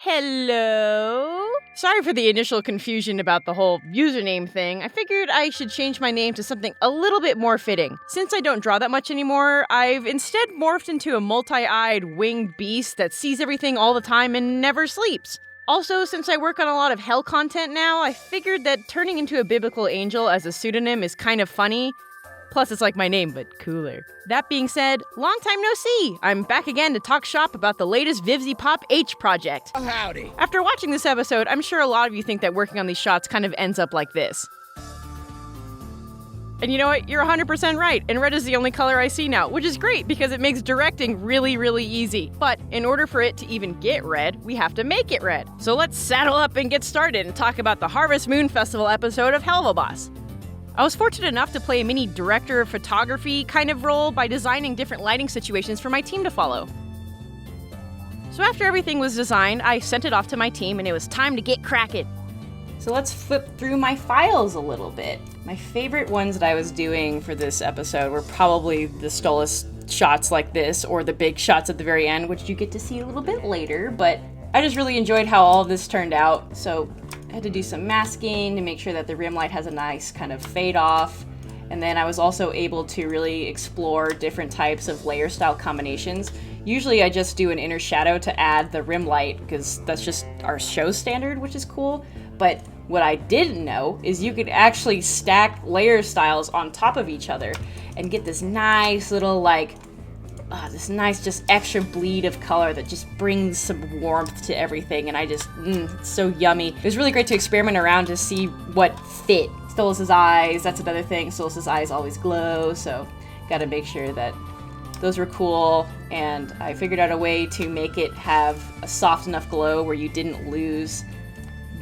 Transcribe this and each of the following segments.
Hello? Sorry for the initial confusion about the whole username thing. I figured I should change my name to something a little bit more fitting. Since I don't draw that much anymore, I've instead morphed into a multi-eyed winged beast that sees everything all the time and never sleeps. Also, since I work on a lot of hell content now, I figured that turning into a biblical angel as a pseudonym is kind of funny. Plus, it's like my name, but cooler. That being said, long time no see! I'm back again to talk shop about the latest Vivzy Pop H project. Oh, howdy. After watching this episode, I'm sure a lot of you think that working on these shots kind of ends up like this. And you know what? You're 100% right, and red is the only color I see now, which is great because it makes directing really, really easy. But in order for it to even get red, we have to make it red. So let's saddle up and get started and talk about the Harvest Moon Festival episode of Helluva Boss. I was fortunate enough to play a mini director of photography kind of role by designing different lighting situations for my team to follow. So after everything was designed, I sent it off to my team and it was time to get cracking. So let's flip through my files a little bit. My favorite ones that I was doing for this episode were probably the Stolas shots like this or the big shots at the very end, which you get to see a little bit later, but I just really enjoyed how all of this turned out. So I had to do some masking to make sure that the rim light has a nice kind of fade off. And then I was also able to really explore different types of layer style combinations. Usually I just do an inner shadow to add the rim light because that's just our show standard, which is cool. But what I didn't know is you could actually stack layer styles on top of each other and get this nice little this nice just extra bleed of color that just brings some warmth to everything, and I just, it's so yummy. It was really great to experiment around to see what fit. Stolas' eyes, that's another thing. Stolas' eyes always glow, so gotta make sure that those were cool, and I figured out a way to make it have a soft enough glow where you didn't lose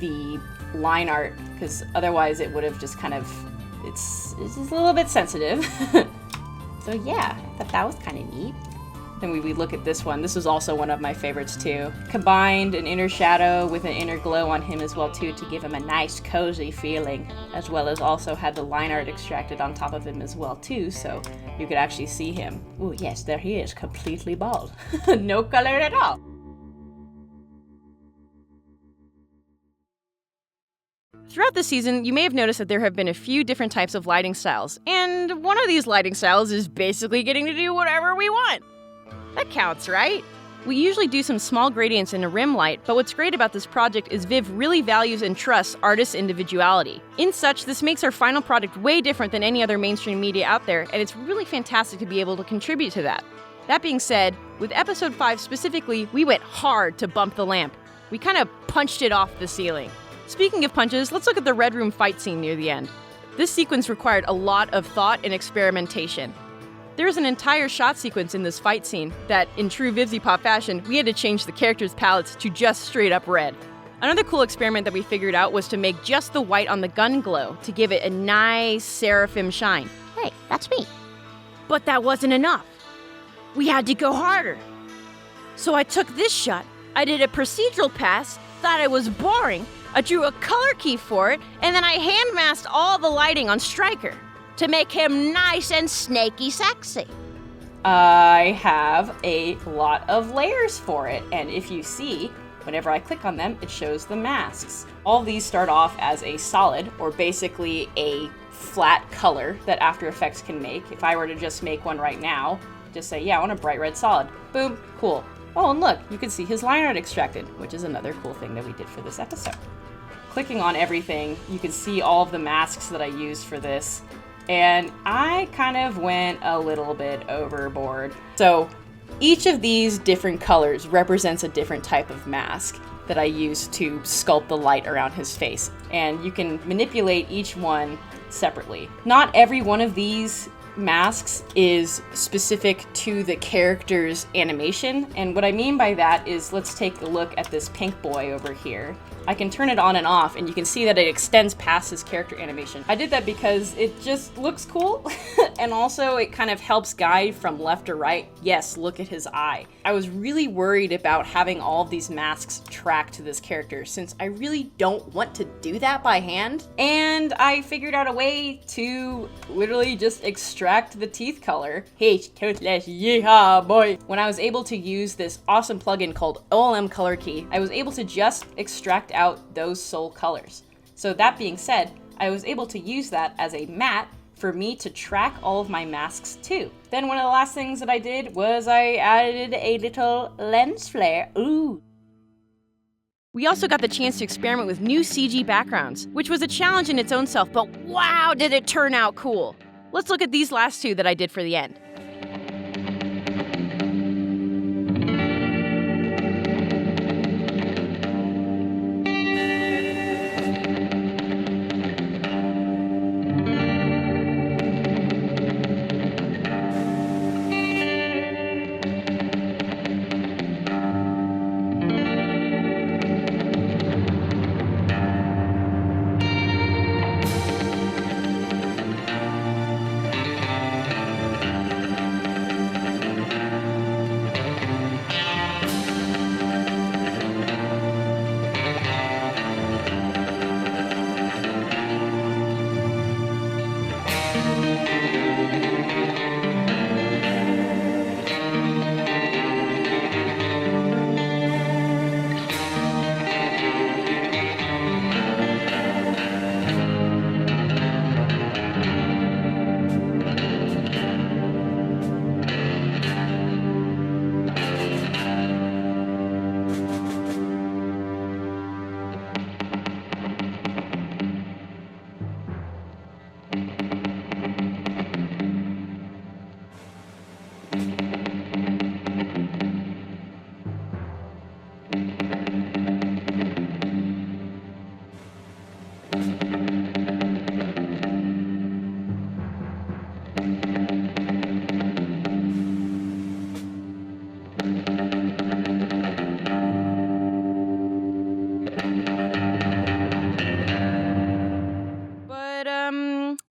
the line art, because otherwise it would have just kind of, it's just a little bit sensitive. So yeah, I thought that was kind of neat. Then we look at this one. This was also one of my favorites too. Combined an inner shadow with an inner glow on him as well too to give him a nice cozy feeling, as well as also had the line art extracted on top of him as well too, so you could actually see him. Ooh yes, there he is, completely bald. No color at all. Throughout the season, you may have noticed that there have been a few different types of lighting styles, and one of these lighting styles is basically getting to do whatever we want. That counts, right? We usually do some small gradients in a rim light, but what's great about this project is Viv really values and trusts artists' individuality. In such, this makes our final product way different than any other mainstream media out there, and it's really fantastic to be able to contribute to that. That being said, with episode 5 specifically, we went hard to bump the lamp. We kind of punched it off the ceiling. Speaking of punches, let's look at the Red Room fight scene near the end. This sequence required a lot of thought and experimentation. There is an entire shot sequence in this fight scene that, in true Vivzy Pop fashion, we had to change the characters' palettes to just straight up red. Another cool experiment that we figured out was to make just the white on the gun glow to give it a nice seraphim shine. Hey, that's me. But that wasn't enough. We had to go harder. So I took this shot, I did a procedural pass, thought it was boring, I drew a color key for it, and then I hand masked all the lighting on Stryker to make him nice and snaky sexy. I have a lot of layers for it, and if you see, whenever I click on them, it shows the masks. All these start off as a solid, or basically a flat color that After Effects can make. If I were to just make one right now, just say, yeah, I want a bright red solid. Boom, cool. Oh, and look, you can see his line art extracted, which is another cool thing that we did for this episode. Clicking on everything, you can see all of the masks that I used for this, and I kind of went a little bit overboard. So each of these different colors represents a different type of mask that I used to sculpt the light around his face, and you can manipulate each one separately. Not every one of these masks is specific to the character's animation. And what I mean by that is, let's take a look at this pink boy over here. I can turn it on and off, and you can see that it extends past his character animation. I did that because it just looks cool, and also it kind of helps guide from left to right. Yes, look at his eye. I was really worried about having all of these masks tracked to this character, since I really don't want to do that by hand. And I figured out a way to literally just extract the teeth color. Hey, toothless, yeehaw, boy. When I was able to use this awesome plugin called OLM Color Key, I was able to just extract out those soul colors. So that being said, I was able to use that as a mat for me to track all of my masks too. Then one of the last things that I did was I added a little lens flare. Ooh. We also got the chance to experiment with new CG backgrounds, which was a challenge in its own self, but wow, did it turn out cool. Let's look at these last two that I did for the end.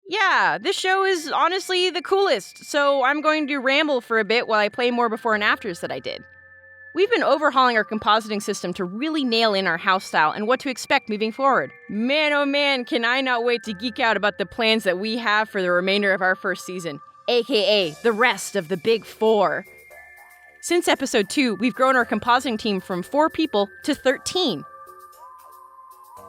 Yeah, this show is honestly the coolest, so I'm going to ramble for a bit while I play more before and afters that I did. We've been overhauling our compositing system to really nail in our house style and what to expect moving forward. Man, oh man, can I not wait to geek out about the plans that we have for the remainder of our first season, aka the rest of the Big Four. Since episode 2, we've grown our compositing team from 4 people to 13.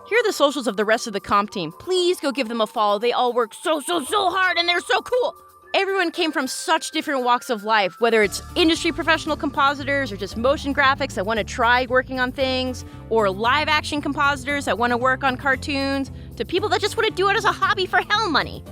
Here are the socials of the rest of the comp team. Please go give them a follow. They all work so hard and they're so cool. Everyone came from such different walks of life, whether it's industry professional compositors or just motion graphics that want to try working on things, or live action compositors that want to work on cartoons, to people that just want to do it as a hobby for hell money.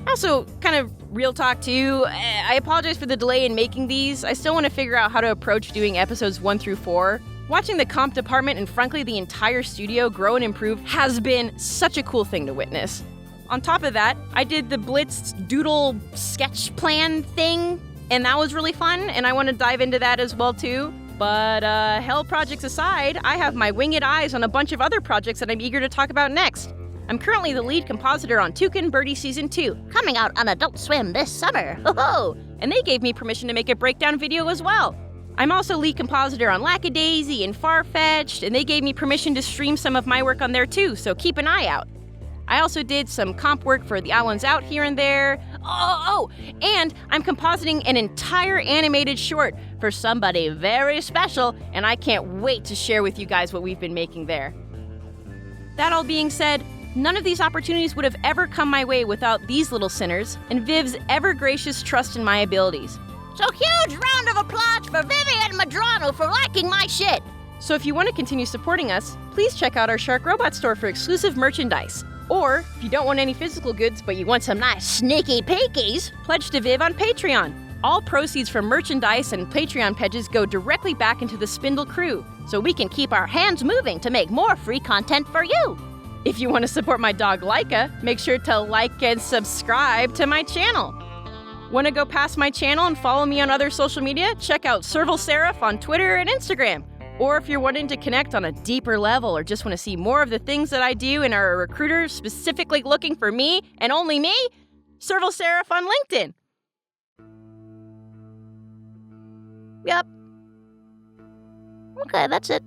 Also, kind of real talk too, I apologize for the delay in making these. I still want to figure out how to approach doing episodes 1 through 4. Watching the comp department and frankly the entire studio grow and improve has been such a cool thing to witness. On top of that, I did the Blitz doodle sketch plan thing, and that was really fun, and I want to dive into that as well too. But hell projects aside, I have my winged eyes on a bunch of other projects that I'm eager to talk about next. I'm currently the lead compositor on Toucan Birdie Season 2, coming out on Adult Swim this summer. Ho-ho! And they gave me permission to make a breakdown video as well. I'm also lead compositor on Lackadaisy and Farfetched, and they gave me permission to stream some of my work on there too, so keep an eye out. I also did some comp work for The Odd Ones Out here and there. And I'm compositing an entire animated short for somebody very special, and I can't wait to share with you guys what we've been making there. That all being said, none of these opportunities would have ever come my way without these little sinners and Viv's ever-gracious trust in my abilities. So huge round of applause for Vivian Madrano for liking my shit! So if you want to continue supporting us, please check out our Shark Robot store for exclusive merchandise. Or, if you don't want any physical goods but you want some nice sneaky peekies, pledge to Viv on Patreon. All proceeds from merchandise and Patreon pledges go directly back into the Spindle crew, so we can keep our hands moving to make more free content for you. If you want to support my dog Laika, make sure to like and subscribe to my channel. Want to go past my channel and follow me on other social media? Check out Serval Seraph on Twitter and Instagram. Or if you're wanting to connect on a deeper level or just want to see more of the things that I do and are a recruiter specifically looking for me and only me, Serval Seraph on LinkedIn. Yep. Okay, that's it.